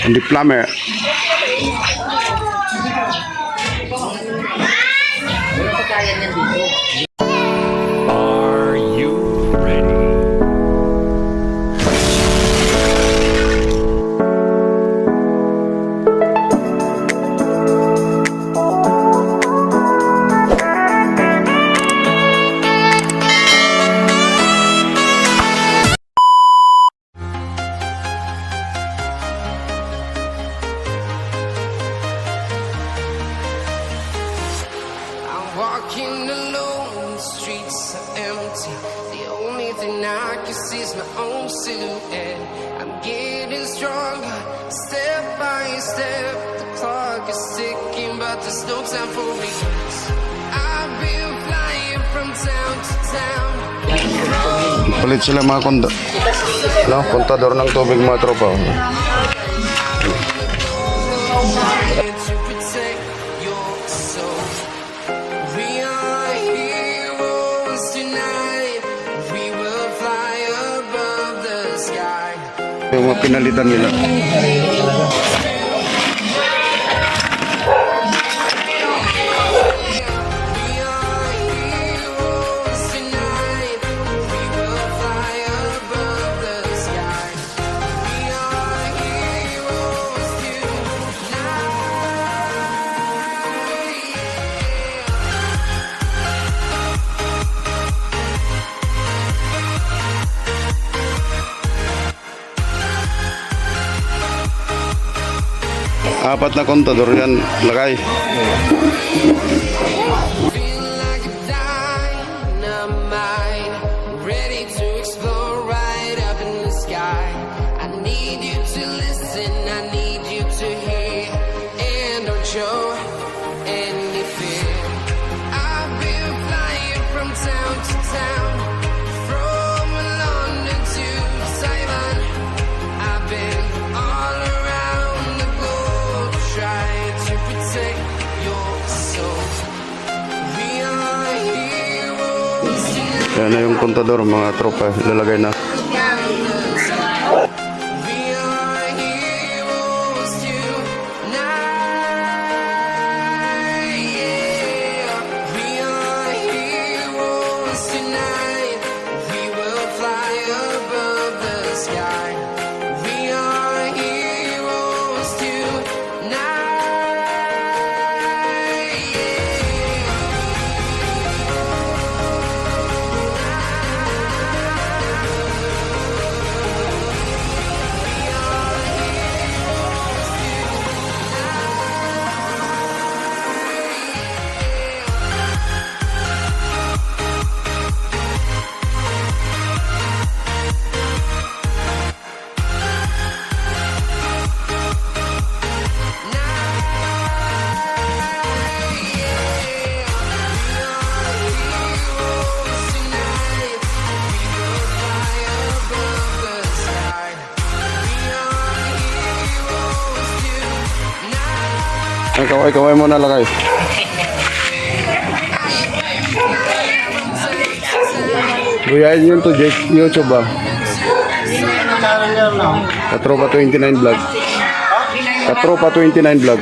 Hindi plumber. Are you ready? Walking alone, the streets are empty. The only thing I can see is my own silhouette. I'm getting stronger, step by step. The clock is ticking, but there's no time for me. I've been flying from town to town. Palit sila mga kontador ng tubig, mga tropa. To protect your soul. We are heroes tonight. We will fly above the sky. Yung mga pinalitan nila. We are heroes tonight. We will fly above the sky. We are heroes tonight. Apat na kontador yan, lagay. Feel like a dynamite, ready to explode right up in the sky. I need you to listen, I need you to hear, and don't show any fear. I've been flying from town to town, from London to Taiwan. I've been all around the globe, trying to protect your soul. We are heroes tonight. Yan na yung kontador, mga tropa. Lalagay na. We are heroes tonight. Yeah. We are heroes tonight. We will fly above the sky. We are heroes tonight. Ang kaway-kaway mo na lagay. Buyahin yun to YouTube ba? Katropa 29 vlog. Katropa 29 vlog.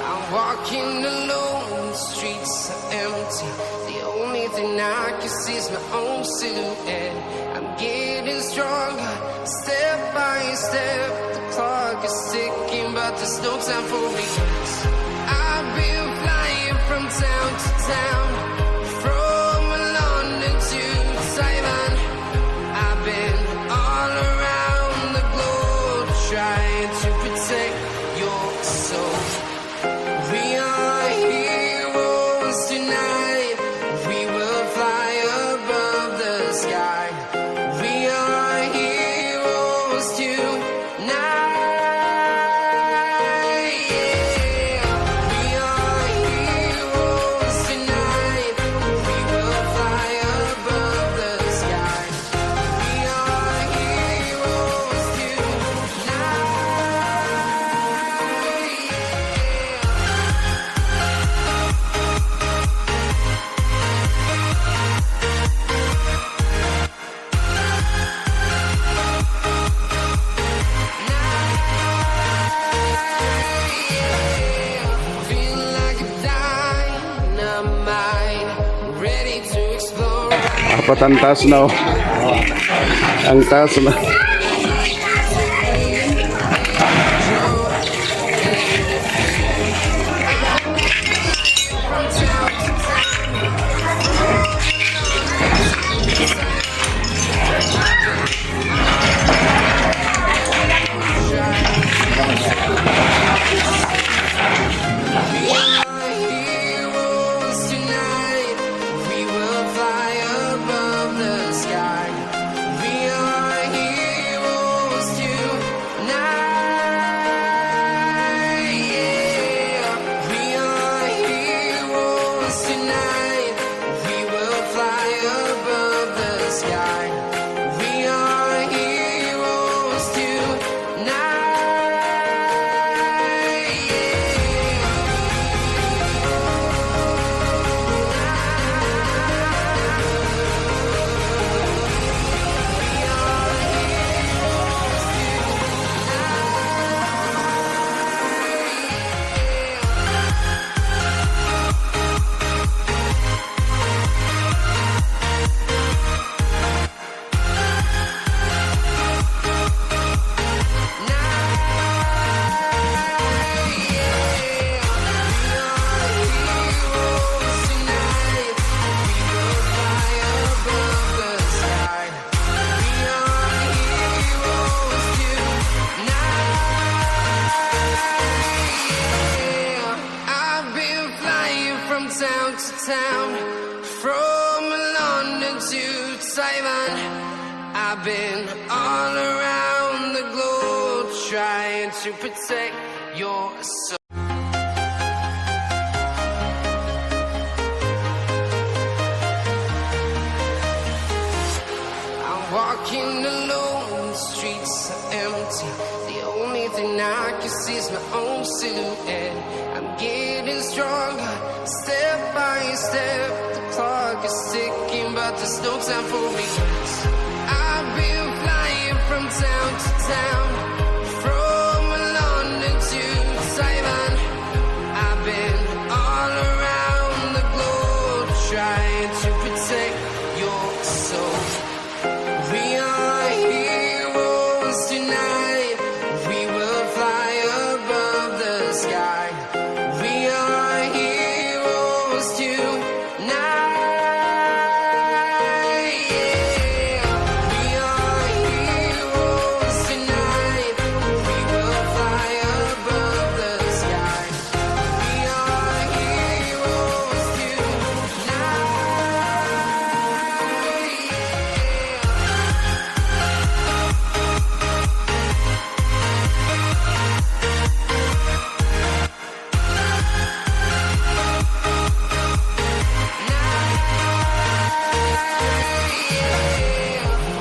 I'm walking alone, the streets are empty. The only thing I can see is my own silhouette. I'm getting stronger, step by step. The clock is ticking, but there's no time for me. I've been flying from town to town, from London to Taiwan. I've been all around the globe, trying to protect your soul. We are heroes tonight. We will fly above the sky. We are heroes tonight. Yeah. patantas na oh. Ang taas na. Town to town, from London to Taiwan, I've been all around the globe trying to protect your soul. I'm walking alone, the streets are empty. The only thing I can see is my own silhouette. I'm getting stronger, step by step. The clock is ticking, but there's no time for me. I've been flying from town to town, from London to Taiwan. I've been all around the globe trying to protect your soul. We are heroes tonight. We will fly above the sky. We are heroes tonight. Yeah. We are heroes tonight. We will fly above the sky. We are heroes tonight.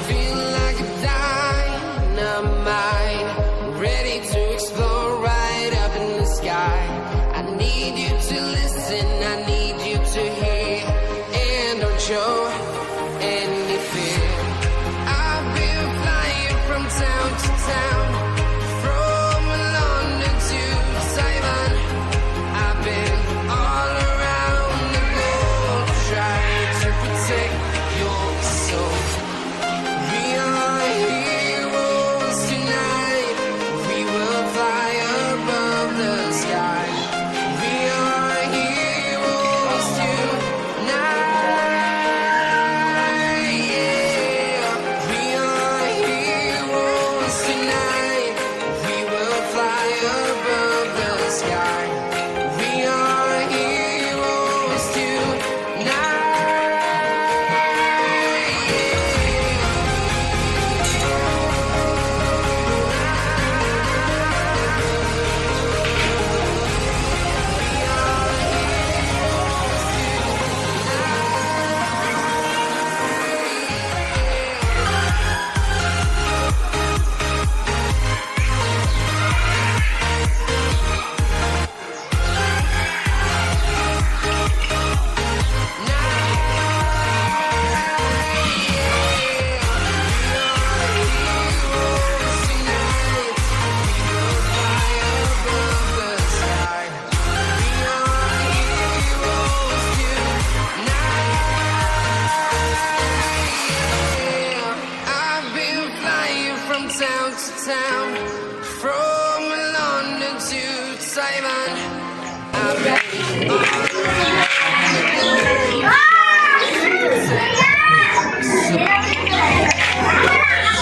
Feel like a dynamite, ready to explode right up in the sky. I need you to listen, I need you to hear, and don't show any fear. I've been flying from town to town, from London to Taiwan. I've been all around the globe trying to protect your soul. We are heroes tonight. We will fly above the sky. We are heroes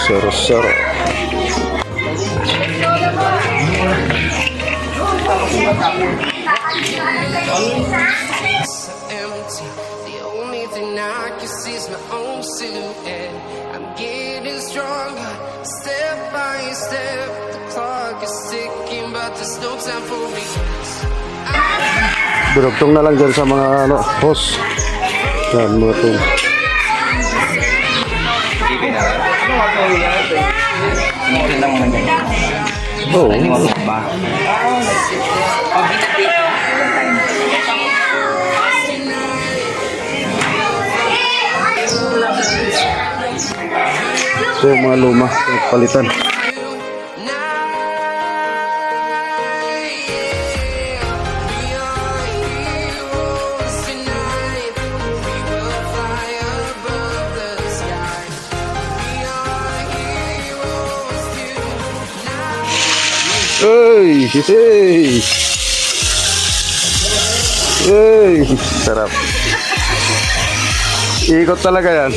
Sero-sero. Empty. The only thing I can see is my own silhouette. I'm getting stronger, step by step. The clock is ticking, but there's no time for me. Durugtong na lang dyan sa mga hose. Yan, mga ito. Oo. So, mga luma, palitan. Hey, hey. Hey, sarap. Ikot talaga yan.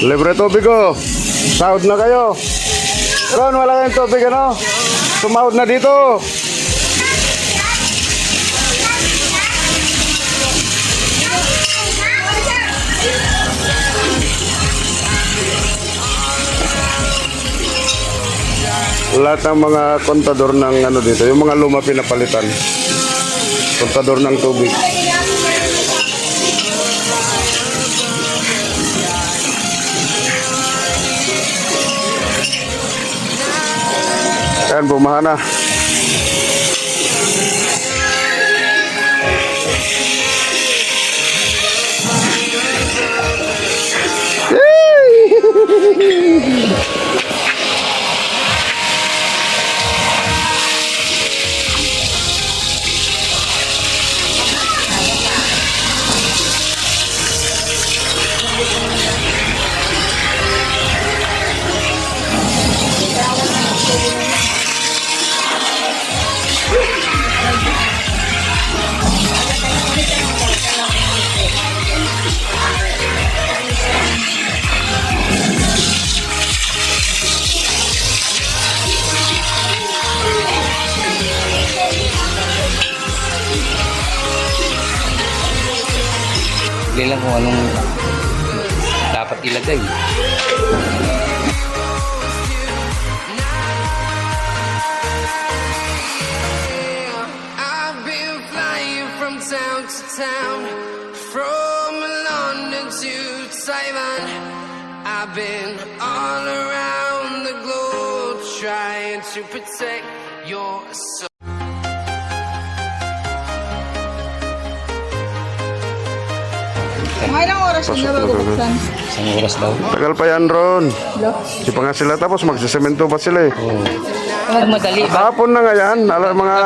Libre tubig ko. Sahod na kayo. Ron, wala kayong tubig ano? Sumahod na dito. Lahat ng mga kontador ng ano dito, yung mga luma pinapalitan. Kontador ng tubig. Ayan, bumaha na. Lang kung anong dapat ilagay. I've been flying from town to town, from London to Taiwan. I've been all around the globe trying to protect your soul. Mga ilang oras na bago buksan? Isang oras daw. Tagal pa yan, Ron. Lo? Di pa nga sila tapos magsisemento pa sila eh. Pag madali ba? Hapon na nga yan. Alam, mga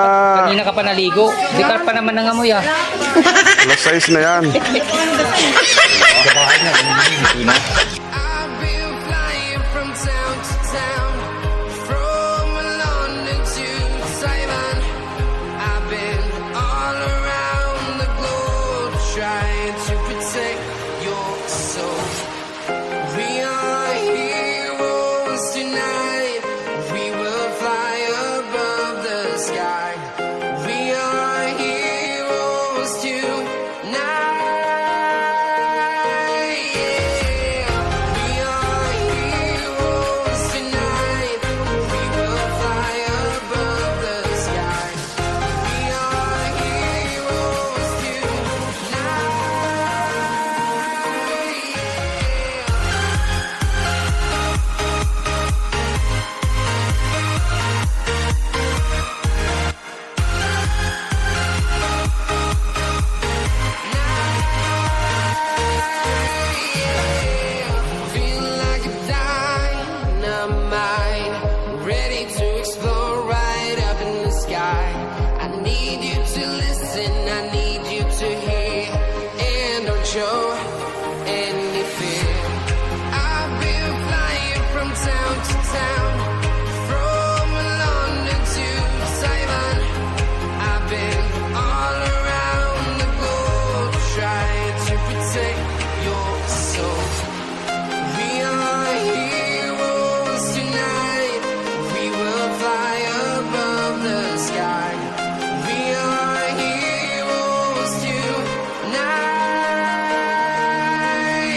Kanina ka pa naligo. Di ka pa naman nangamoy ah. alas 6 na yan. I've been flying from town to town, from London to Taiwan. I've been all around the globe trying to protect your soul. We are heroes tonight. We will fly above the sky. We are heroes tonight. to listen, I need you to hear, and don't show any fear. I've been flying from town to town, from London to Taiwan. I've been all around the globe trying to protect your soul. We are heroes tonight. We will fly above the sky. We are heroes tonight.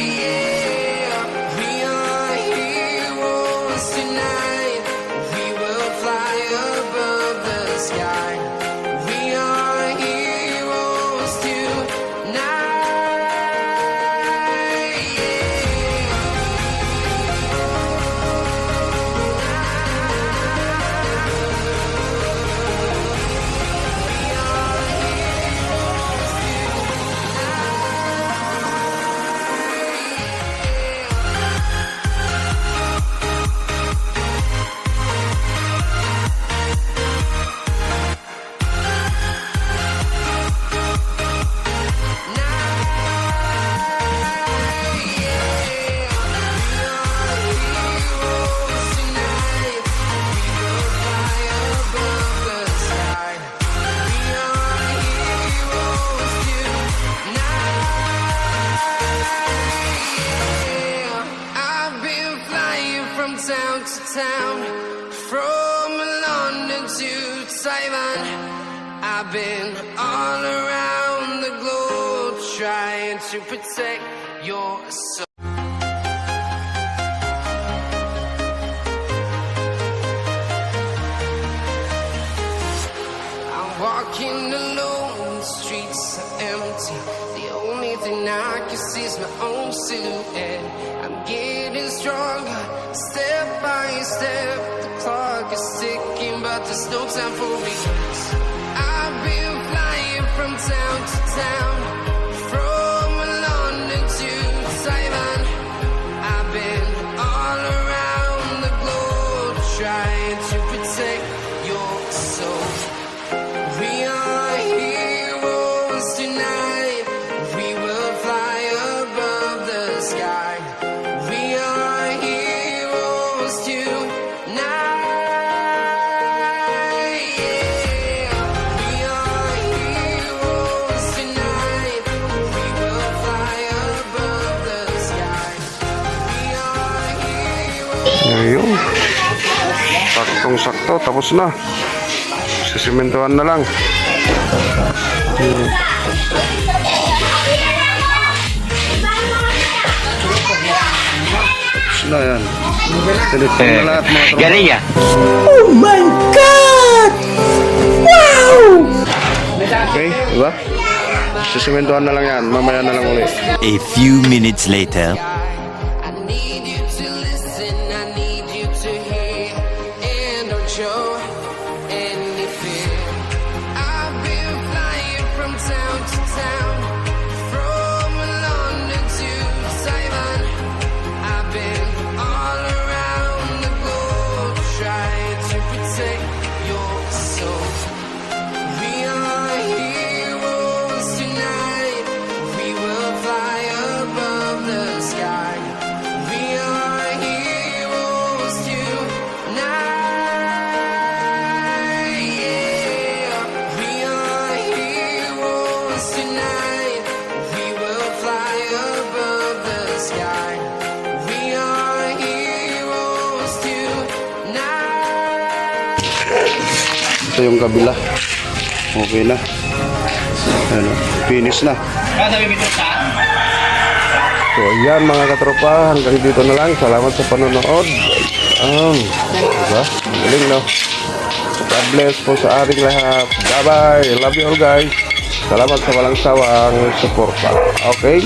Yeah. We are heroes tonight. We will fly above the sky. We are heroes tonight. I've been flying from town to town, from London to Taiwan. I've been all around the globe trying to protect your soul. I'm walking alone, the streets are empty. The only thing I can see is my own silhouette. I'm getting stronger, step by step. The clock is ticking, but there's no time for regrets. I've been flying from town to town, from London to Taiwan. I've been all around the globe trying to protect your soul. We are heroes tonight. We will fly above the sky. We are heroes tonight. Yeah. We are heroes tonight. We will fly above the sky. We are heroes. Ayun. Saktong-sakto. Tapos na. Sisimentohan na lang. Tapos na yan. Tinitong na lahat mga tropa. Galing ah. Okay, diba? Sisimentohan na lang yan. Mamaya na lang ulit. A few minutes later. I need you to listen, I need you to hear, and don't show any fear. I've been flying from town to town, from London to Taiwan. I've been all around the globe trying to protect your soul. We are heroes tonight. We will fly above the sky. We are heroes tonight. Yeah. We are heroes tonight. We will fly above the sky. We are heroes tonight. Ito yung kabila. Okay na. Ano, finish na. So ayan mga katropa, hanggang dito na lang. Salamat sa panonood. Diba? Galing no? God bless po sa ating lahat. Bye bye. Love you all guys. Salamat sa walang sawang suporta. Okay?